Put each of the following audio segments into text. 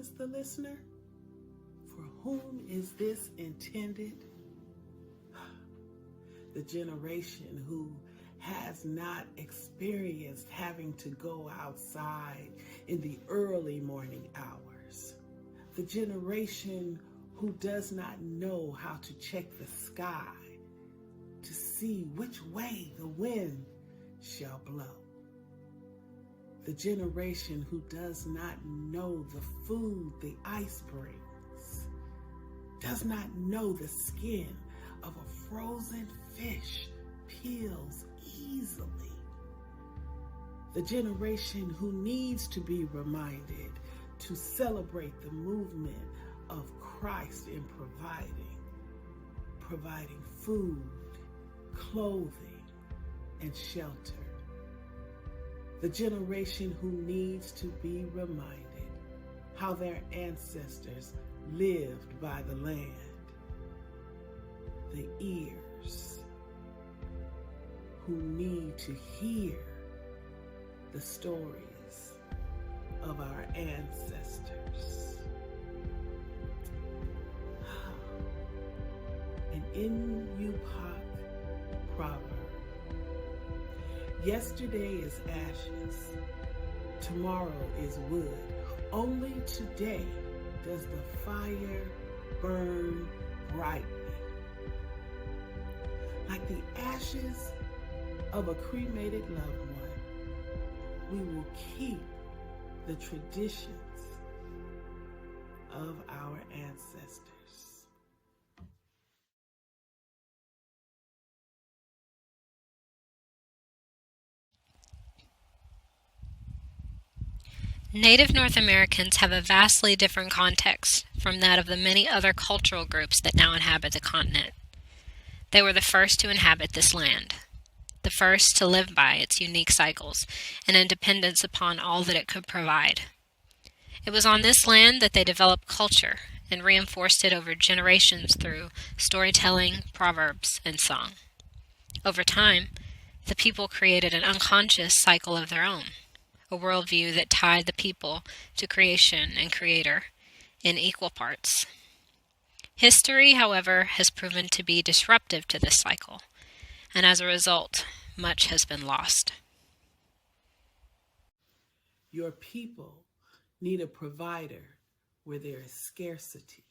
says the listener. For whom is this intended? The generation who has not experienced having to go outside in the early morning hours. The generation who does not know how to check the sky to see which way the wind shall blow. The generation who does not know the food the ice brings, does not know the skin of a frozen fish peels easily. The generation who needs to be reminded to celebrate the movement of Christ in providing food, clothing, and shelter. The generation who needs to be reminded how their ancestors lived by the land. The ears who need to hear the stories of our ancestors. An Inupiaq proverb. Yesterday is ashes, tomorrow is wood. Only today does the fire burn brightly. Like the ashes of a cremated loved one, we will keep the traditions of our ancestors. Native North Americans have a vastly different context from that of the many other cultural groups that now inhabit the continent. They were the first to inhabit this land, the first to live by its unique cycles and independence upon all that it could provide. It was on this land that they developed culture and reinforced it over generations through storytelling, proverbs, and song. Over time, the people created an unconscious cycle of their own, a worldview that tied the people to creation and creator in equal parts. History, however, has proven to be disruptive to this cycle, and as a result, much has been lost. Your people need a provider where there is scarcity.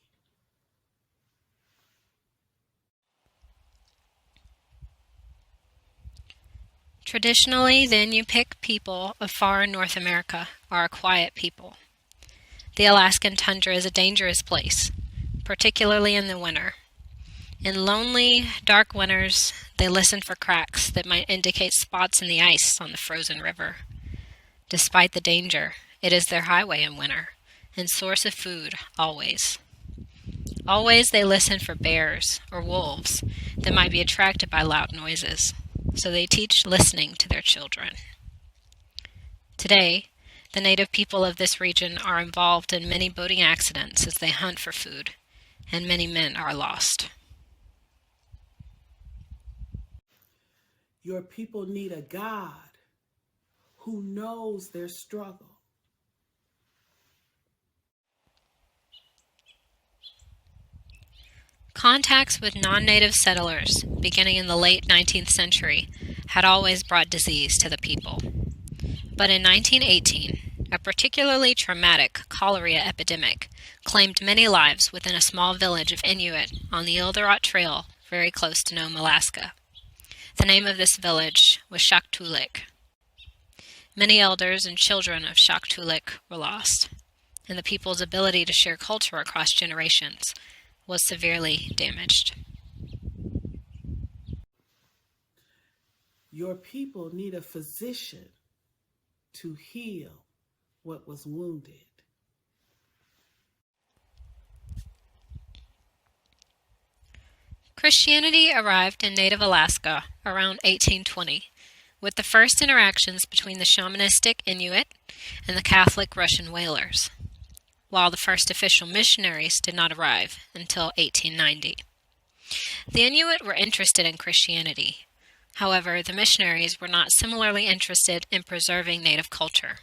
Traditionally, the Inupiaq people of far North America are a quiet people. The Alaskan tundra is a dangerous place, particularly in the winter. In lonely, dark winters, they listen for cracks that might indicate spots in the ice on the frozen river. Despite the danger, it is their highway in winter, and source of food always. Always they listen for bears or wolves that might be attracted by loud noises, so they teach listening to their children. Today, the native people of this region are involved in many boating accidents as they hunt for food, and many men are lost. Your people need a God who knows their struggle. Contacts with non-native settlers, beginning in the late 19th century, had always brought disease to the people. But in 1918, a particularly traumatic cholera epidemic claimed many lives within a small village of Inuit on the Ilderat Trail, very close to Nome, Alaska. The name of this village was Shaktoolik. Many elders and children of Shaktoolik were lost, and the people's ability to share culture across generations was severely damaged. Your people need a physician to heal what was wounded. Christianity arrived in native Alaska around 1820, with the first interactions between the shamanistic Inuit and the Catholic Russian whalers, while the first official missionaries did not arrive until 1890. The Inuit were interested in Christianity. However, the missionaries were not similarly interested in preserving native culture.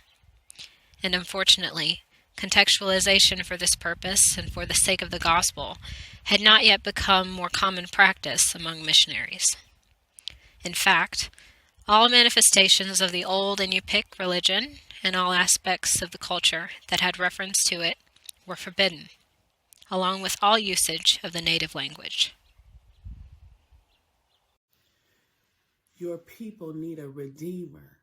And unfortunately, contextualization for this purpose and for the sake of the gospel had not yet become more common practice among missionaries. In fact, all manifestations of the old Inupiaq religion and all aspects of the culture that had reference to it were forbidden, along with all usage of the native language. Your people need a redeemer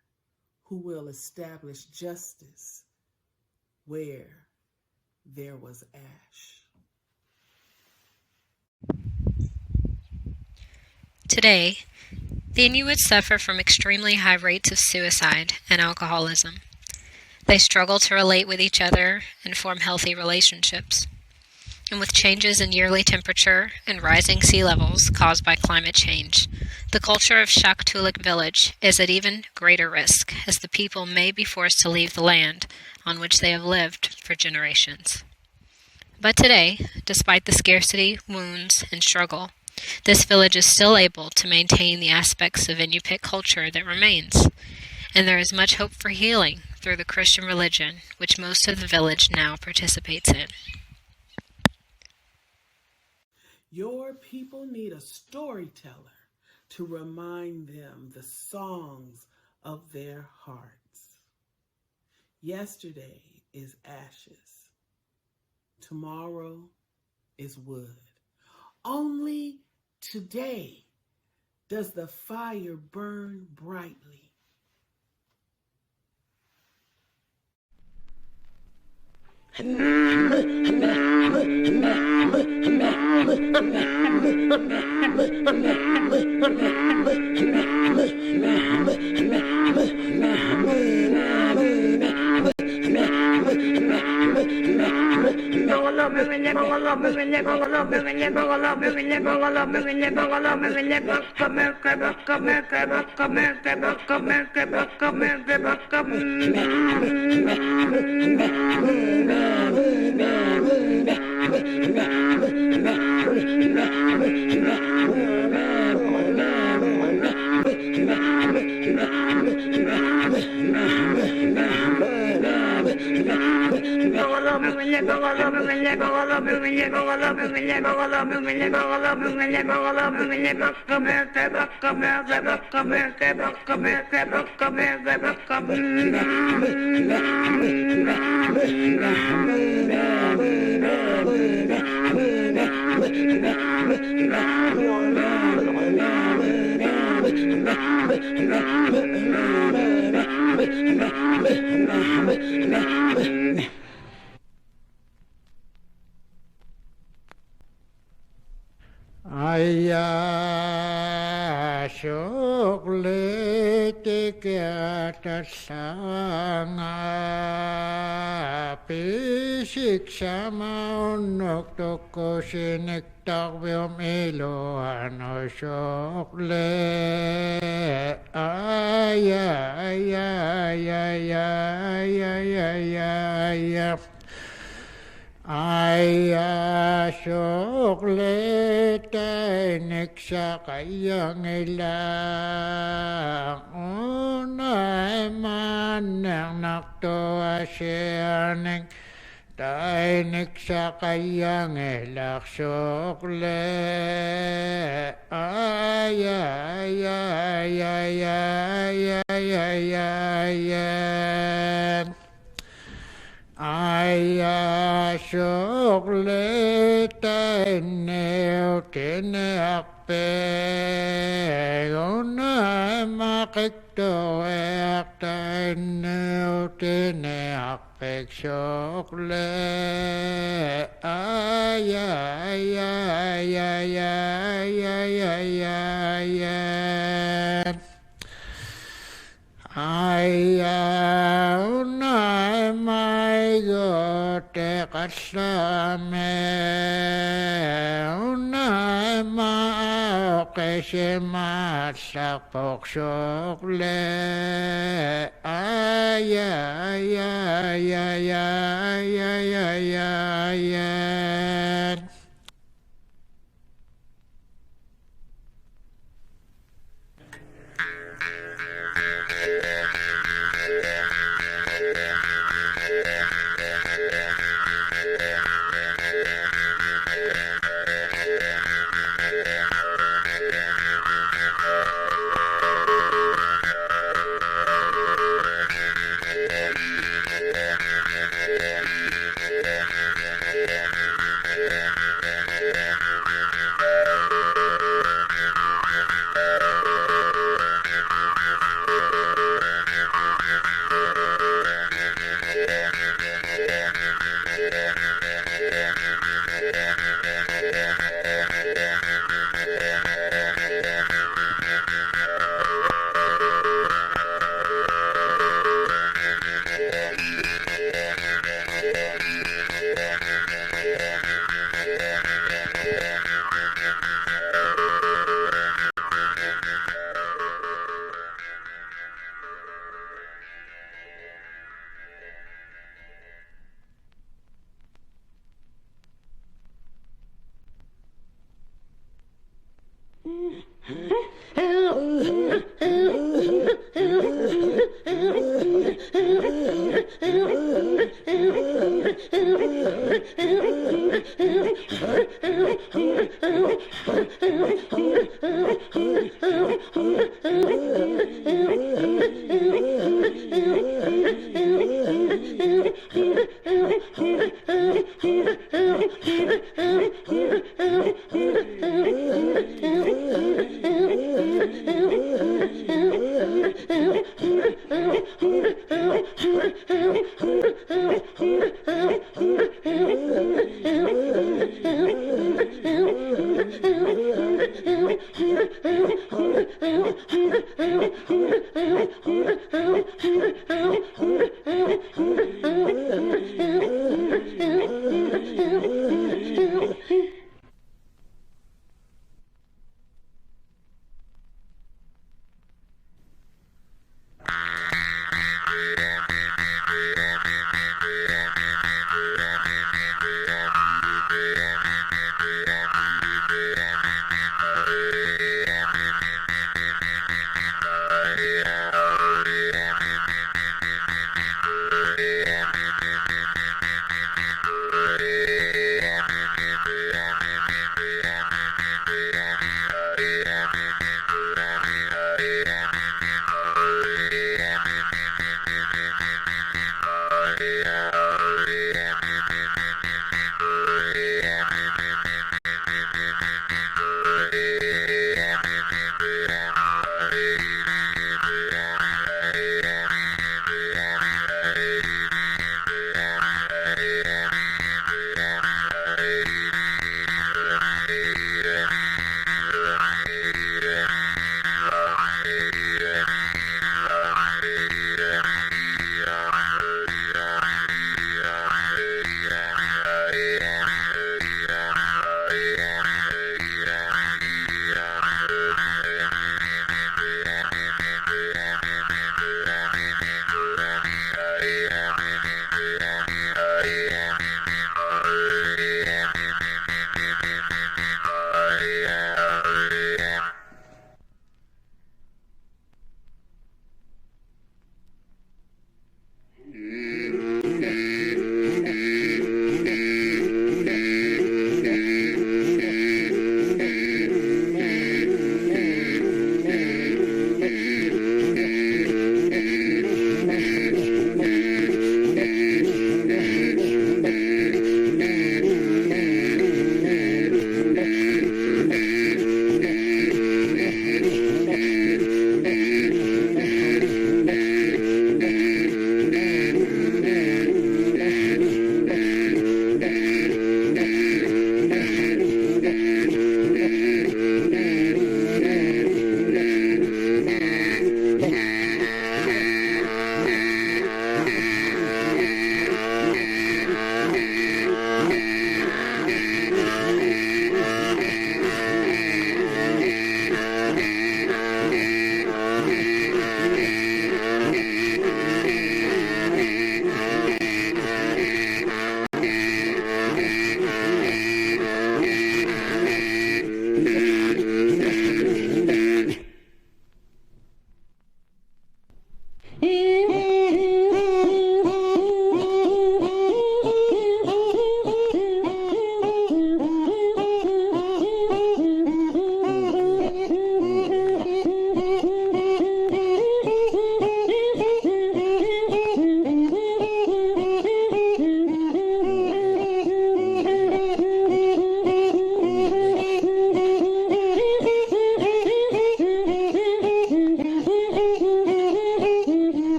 who will establish justice where there was ash. Today, the Inuit suffer from extremely high rates of suicide and alcoholism. They struggle to relate with each other and form healthy relationships. And with changes in yearly temperature and rising sea levels caused by climate change, the culture of Shaktoolik village is at even greater risk, as the people may be forced to leave the land on which they have lived for generations. But today, despite the scarcity, wounds, and struggle, this village is still able to maintain the aspects of Inupiaq culture that remains, and there is much hope for healing through the Christian religion, which most of the village now participates in. Your people need a storyteller to remind them the songs of their hearts. Yesterday is ashes. Tomorrow is wood. Only today does the fire burn brightly.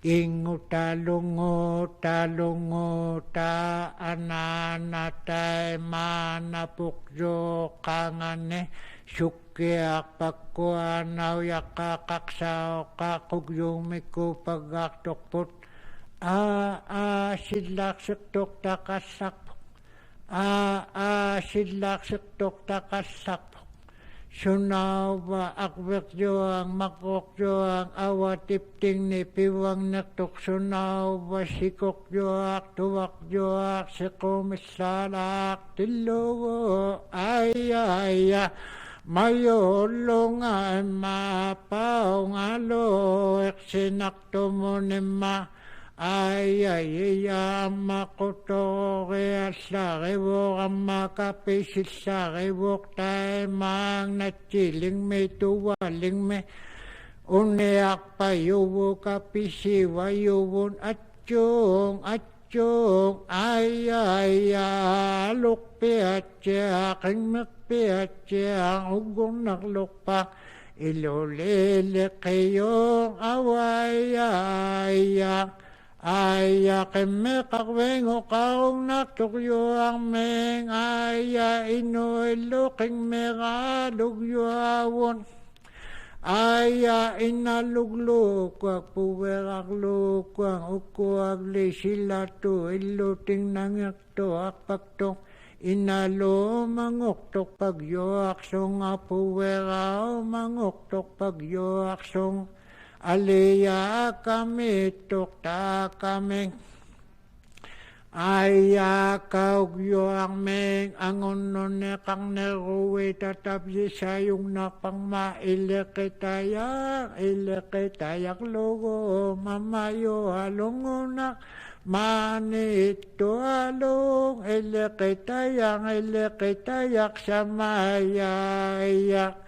Ingutalungo talungo ta ananatay manapukyo kangane sukyak pagkuanaw yakakaksaw kakugyumiko pagaktokpot sidlak siktok takasakpok sidlak siktok takasakpok sunaw ba akwek joang makok joang awatipting ni piwang naktok sunaw ba sikok joak tuwak joak sikumisalak tilugo ay mayolong ay mapaw ngalo eksinakto mo ni ma ay makoto kaya sa kiwok ang makapisit sa kiwok tayo mang natsiling may tuwaling may uniak pa yuwo kapisiwa yuwon atsyong ay lukpi atya aking makpi atya ugong naklukpak ilulili kayong away keme kakwengo kaong natukyo ang meng inuiluking megalugyo awon inalugluk puwek agluk ukuag lisila to iluting nangakto akpakto inalo mangoktok pagyoak song puwek mangoktok pagyoak song Aliyah kami tukta kami kaugyo ang meng angon ne kang neruwi tatap sayong napang ilekitayak logo mamayo halungunak manito halong ilekitayak samayayak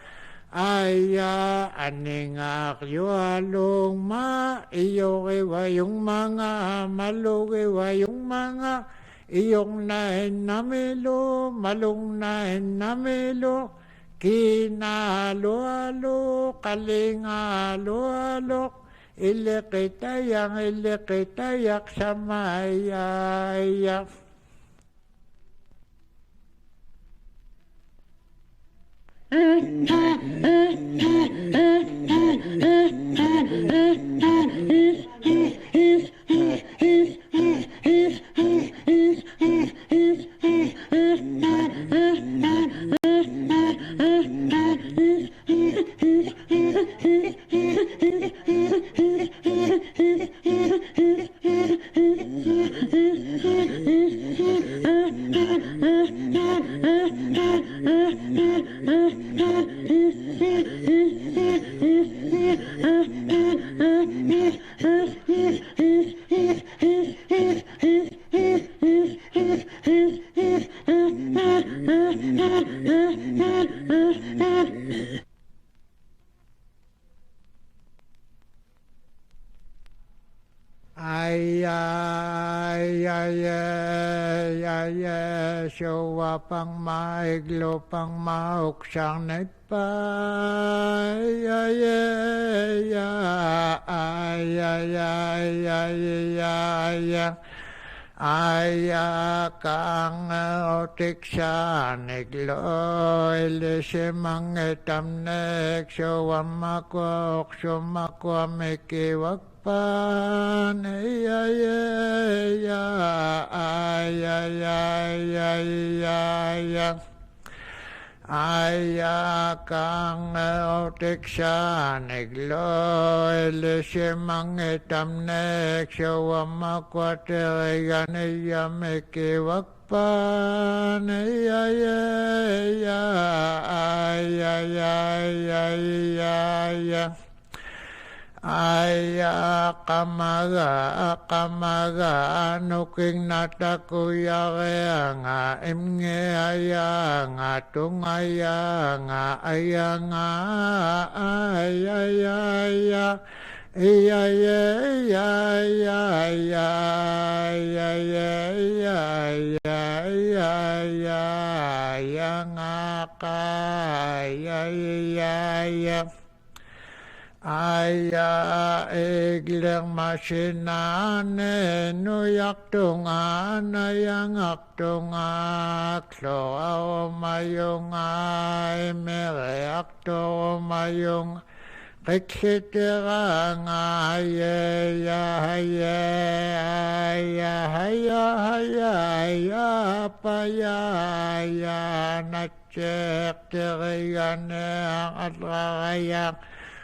aningak yualong iyo kiwayong mga malukiwayong mga iyong nain namilo malong nain namilo kinalo kalingalo ilikitayak samayayak Showa pang maiglo pang mauksang nagpa kang otik sa niglo ilisi mangitam nek showa makwa oksumakwa mikiwak pan kang otik sa niglo ilisi mangitam nek showa makwa tirigan mikiwak pan kamaga nuking natakuya nga imnge nga tungaya nga Aya egler masinane nuyak tungan ayang aktunga klo mayong ay mere akto mayong kekiterang aye ya ya ya ya ya pa ya ya nachek teriyane at rayang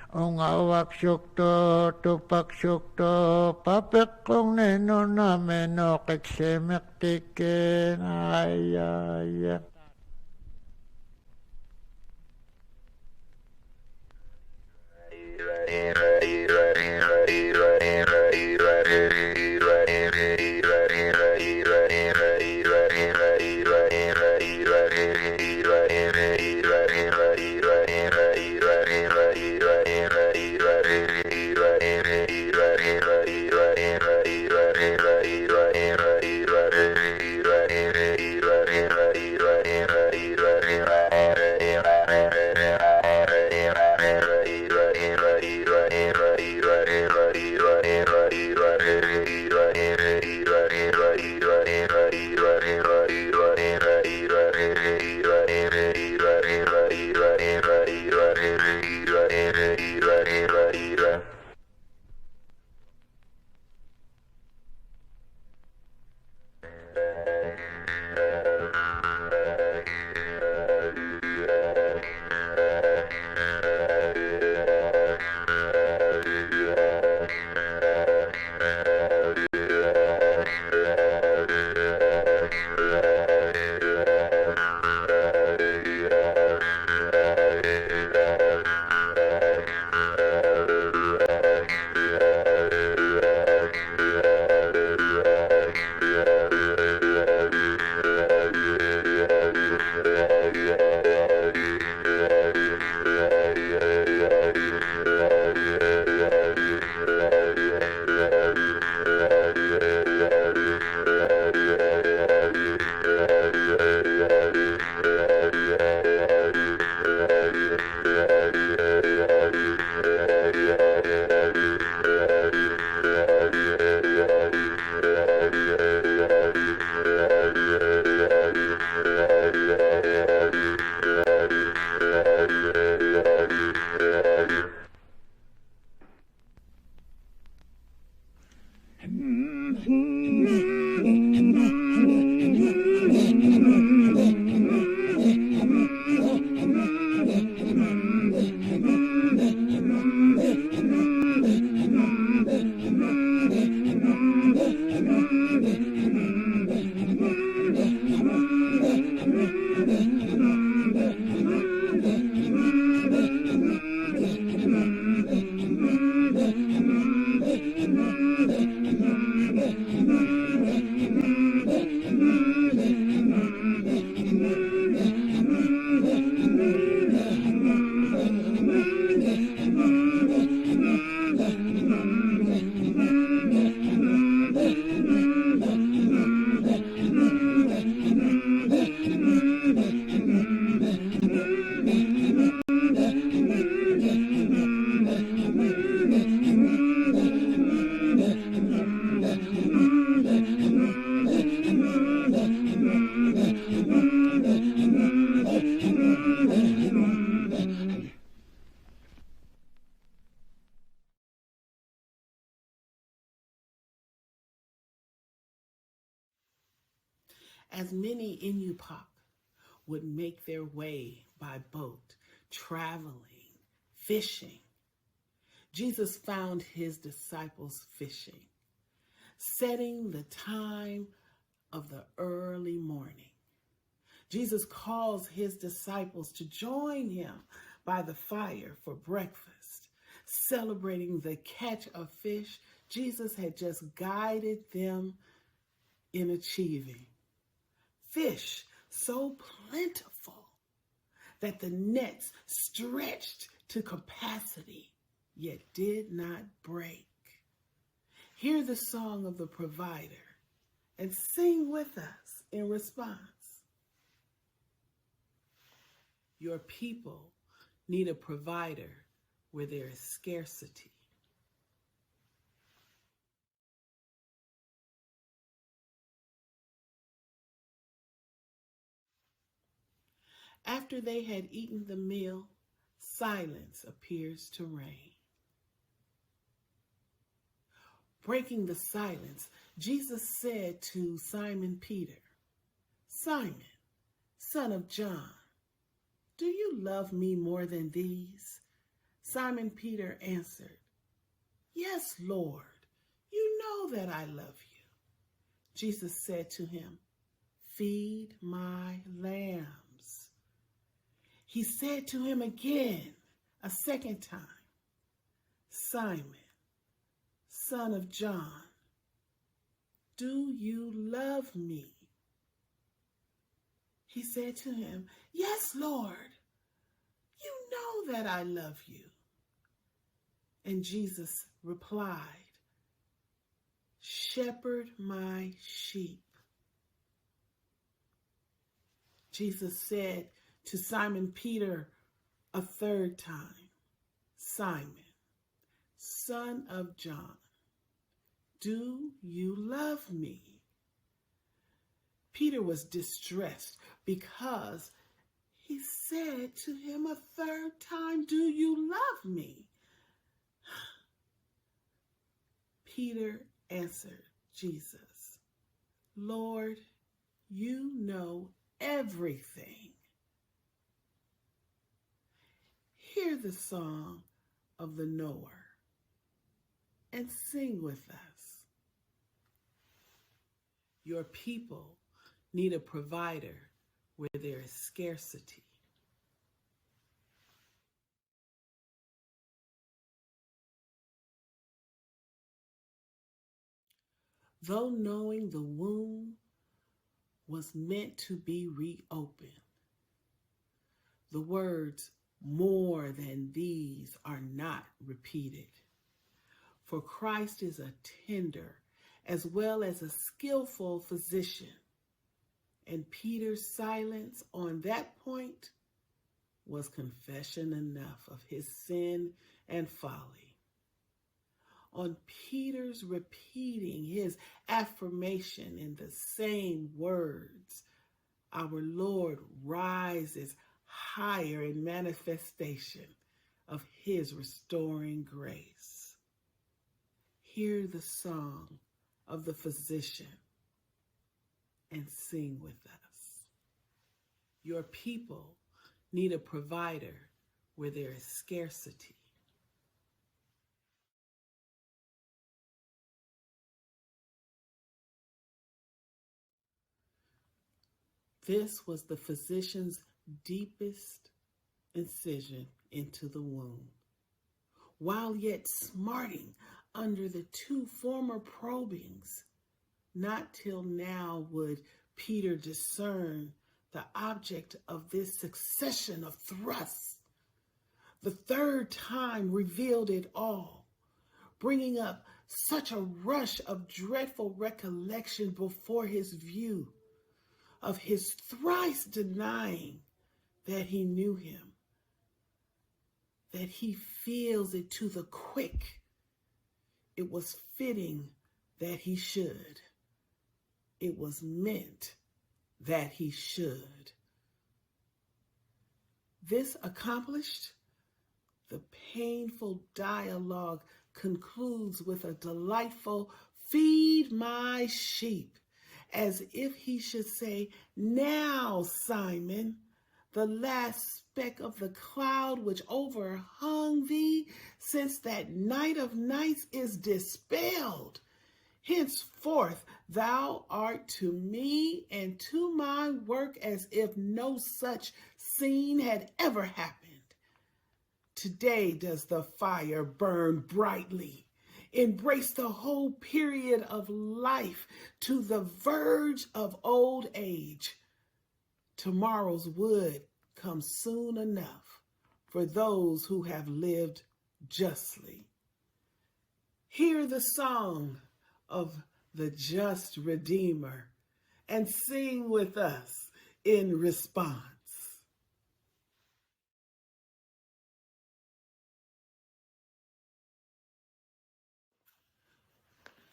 Ungawak syukto, tupak syukto, papek kong neno na menok eksemek tikin, ay. As many Inupiaq would make their way by boat, traveling, fishing, Jesus found his disciples fishing, setting the time of the early morning. Jesus calls his disciples to join him by the fire for breakfast, celebrating the catch of fish Jesus had just guided them in achieving. Fish so plentiful that the nets stretched to capacity, yet did not break. Hear the song of the provider and sing with us in response. Your people need a provider where there is scarcity. After they had eaten the meal, silence appears to reign. Breaking the silence, Jesus said to Simon Peter, "Simon, son of John, do you love me more than these?" Simon Peter answered, "Yes, Lord, you know that I love you." Jesus said to him, "Feed my lambs." He said to him again, a second time, "Simon, son of John, do you love me?" He said to him, "Yes, Lord, you know that I love you." And Jesus replied, "Shepherd my sheep." Jesus said to Simon Peter a third time, "Simon, son of John, do you love me?" Peter was distressed because he said to him a third time, "Do you love me?" Peter answered Jesus, "Lord, you know everything. Hear the song of the knower and sing with us. Your people need a provider where there is scarcity. Though knowing the womb was meant to be reopened, the words "more than these" are not repeated. For Christ is a tender as well as a skillful physician. And Peter's silence on that point was confession enough of his sin and folly. On Peter's repeating his affirmation in the same words, our Lord rises higher in manifestation of his restoring grace. Hear the song of the physician and sing with us. Your people need a provider where there is scarcity. This was the physician's deepest incision into the wound. While yet smarting under the two former probings, not till now would Peter discern the object of this succession of thrusts. The third time revealed it all, bringing up such a rush of dreadful recollection before his view, of his thrice denying that he knew him, that he feels it to the quick. It was fitting that he should. It was meant that he should. This accomplished, the painful dialogue concludes with a delightful "feed my sheep," as if he should say, "Now, Simon, the last speck of the cloud which overhung thee since that night of nights is dispelled. Henceforth thou art to me and to my work as if no such scene had ever happened. Today does the fire burn brightly, embrace the whole period of life to the verge of old age. Tomorrow's wood comes soon enough for those who have lived justly. Hear the song of the just Redeemer and sing with us in response.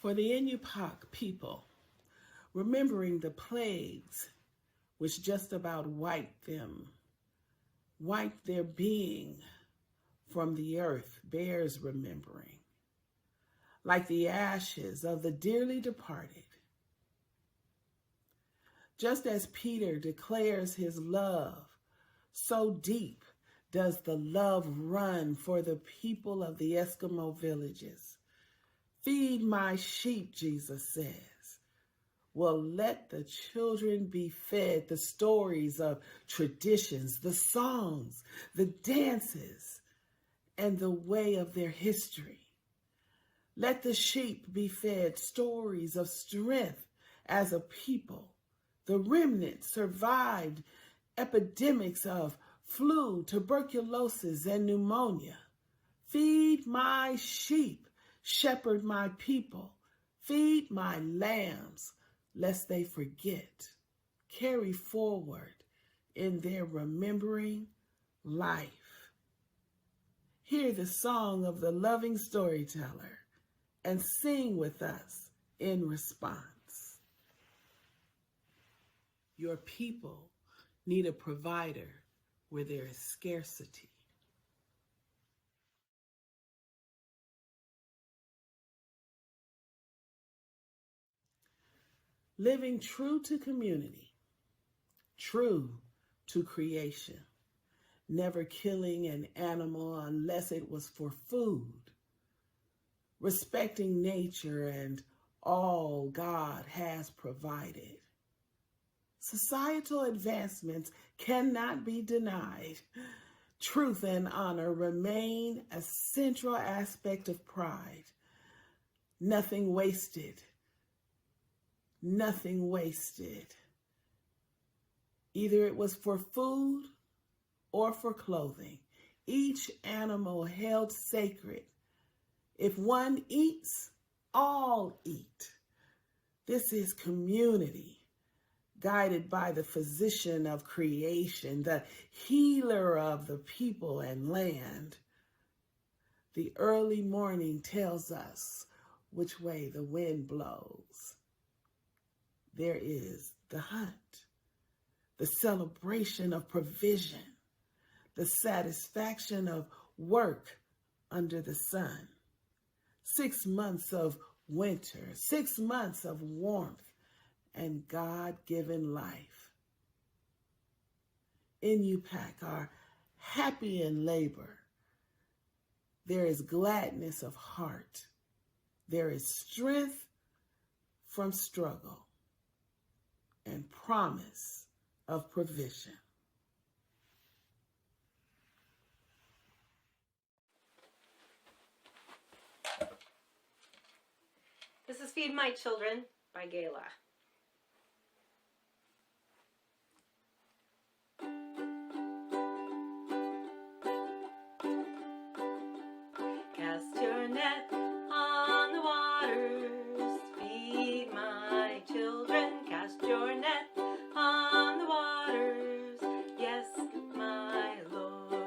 For the Inupiaq people, remembering the plagues which just about wiped their being from the earth, bears remembering, like the ashes of the dearly departed. Just as Peter declares his love, so deep does the love run for the people of the Eskimo villages. Feed my sheep, Jesus says. Well, let the children be fed the stories of traditions, the songs, the dances, and the way of their history. Let the sheep be fed stories of strength as a people. The remnant survived epidemics of flu, tuberculosis, and pneumonia. Feed my sheep, shepherd my people, feed my lambs, lest they forget. Carry forward in their remembering life. Hear the song of the loving storyteller and sing with us in response. Your people need a provider where there is scarcity. Living true to community, true to creation, never killing an animal unless it was for food, respecting nature and all God has provided. Societal advancements cannot be denied. Truth and honor remain a central aspect of pride. Nothing wasted. Nothing wasted. Either it was for food or for clothing. Each animal held sacred. If one eats, all eat. This is community, guided by the physician of creation, the healer of the people and land. The early morning tells us which way the wind blows. There is the hunt, the celebration of provision, the satisfaction of work under the sun. 6 months of winter, 6 months of warmth, and God-given life. Inupiaq are happy in labor. There is gladness of heart. There is strength from struggle and promise of provision. This is Feed My Children by Gayla. Cast your net on the waters, feed my children. Cast your net on the waters, yes, my Lord.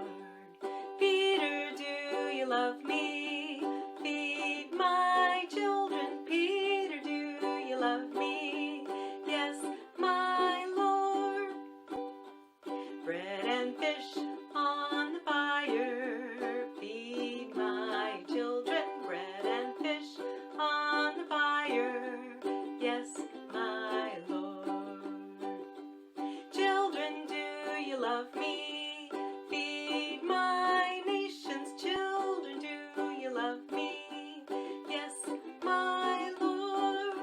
Peter, do you love me? Feed my children. Peter, do you love me? Yes, my Lord. Bread and fish on the fire, feed my children. Bread and fish on the fire, yes, my Lord. Children, do you love me? Feed my nations. Children, do you love me? Yes, my Lord.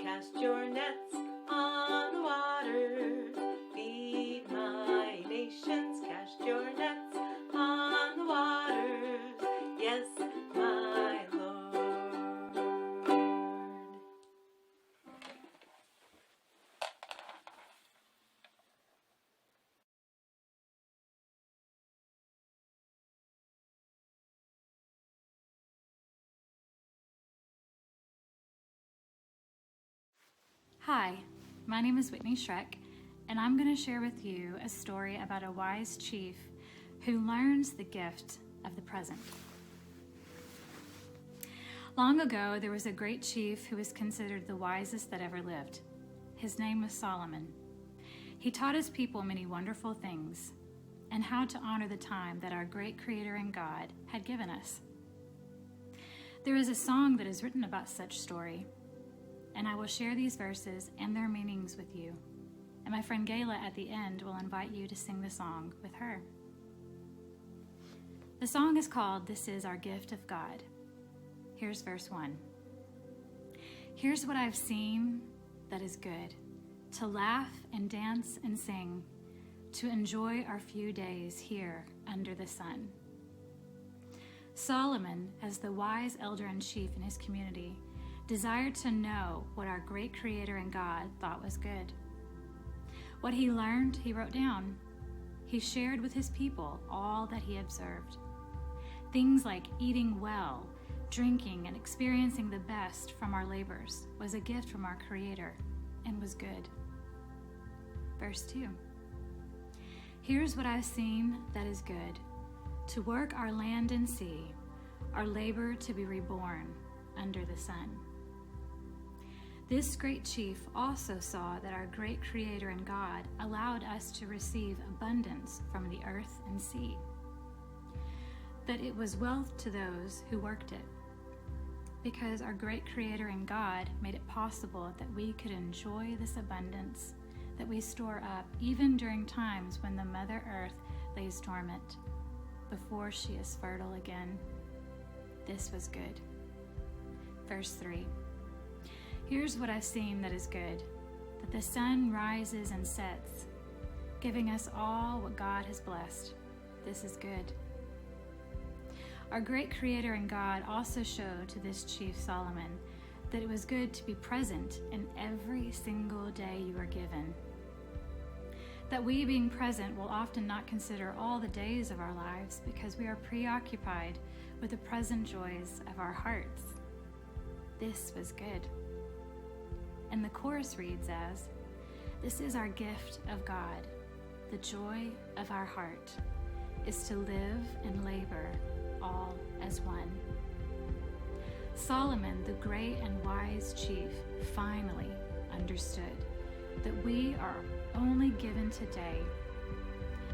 Cast your nets on the waters, feed my nations. Cast your nets on the waters, yes, my Lord. Hi, my name is Whitney Schreck, and I'm going to share with you a story about a wise chief who learns the gift of the present. Long ago, there was a great chief who was considered the wisest that ever lived. His name was Solomon. He taught his people many wonderful things and how to honor the time that our great Creator and God had given us. There is a song that is written about such story, and I will share these verses and their meanings with you. And my friend Gayla at the end will invite you to sing the song with her. The song is called "This Is Our Gift of God." Here's verse 1. Here's what I've seen that is good, to laugh and dance and sing, to enjoy our few days here under the sun. Solomon, as the wise elder and chief in his community, desired to know what our great Creator and God thought was good. What he learned, he wrote down. He shared with his people all that he observed. Things like eating well, drinking, and experiencing the best from our labors was a gift from our Creator and was good. Verse 2. Here's what I've seen that is good, to work our land and sea, our labor to be reborn under the sun. This great chief also saw that our great Creator and God allowed us to receive abundance from the earth and sea, that it was wealth to those who worked it, because our great Creator and God made it possible that we could enjoy this abundance that we store up even during times when the Mother Earth lays dormant, before she is fertile again. This was good. Verse 3. Here's what I've seen that is good, that the sun rises and sets, giving us all what God has blessed. This is good. Our great Creator and God also showed to this chief Solomon that it was good to be present in every single day you are given. That we, being present, will often not consider all the days of our lives because we are preoccupied with the present joys of our hearts. This was good. And the chorus reads as, "This is our gift of God. The joy of our heart is to live and labor all as one." Solomon, the great and wise chief, finally understood that we are only given today,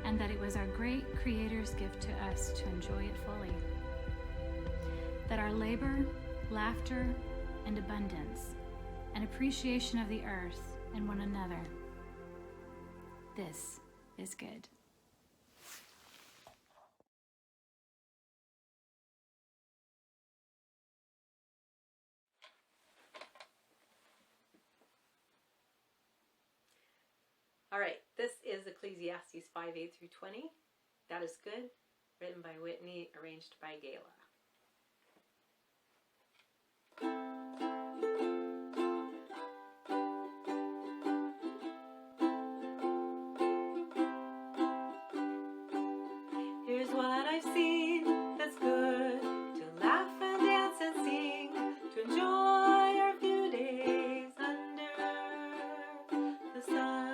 and that it was our great Creator's gift to us to enjoy it fully. That our labor, laughter, and abundance, and appreciation of the earth and one another, this is good. All right, this is Ecclesiastes 5:8 through 20. That is good. Written by Whitney, arranged by Gayla. Here's what I've seen that's good, to laugh and dance and sing, to enjoy our few days under the sun.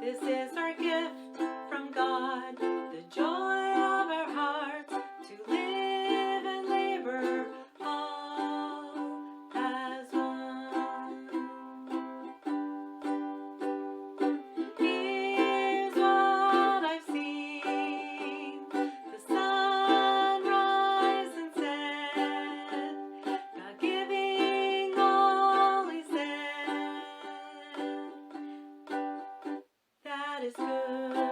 This is our gift from God, the joy of our hearts, to live and labor all as one. Here's what I've seen, the sun rise and set, God giving all He said. That is good.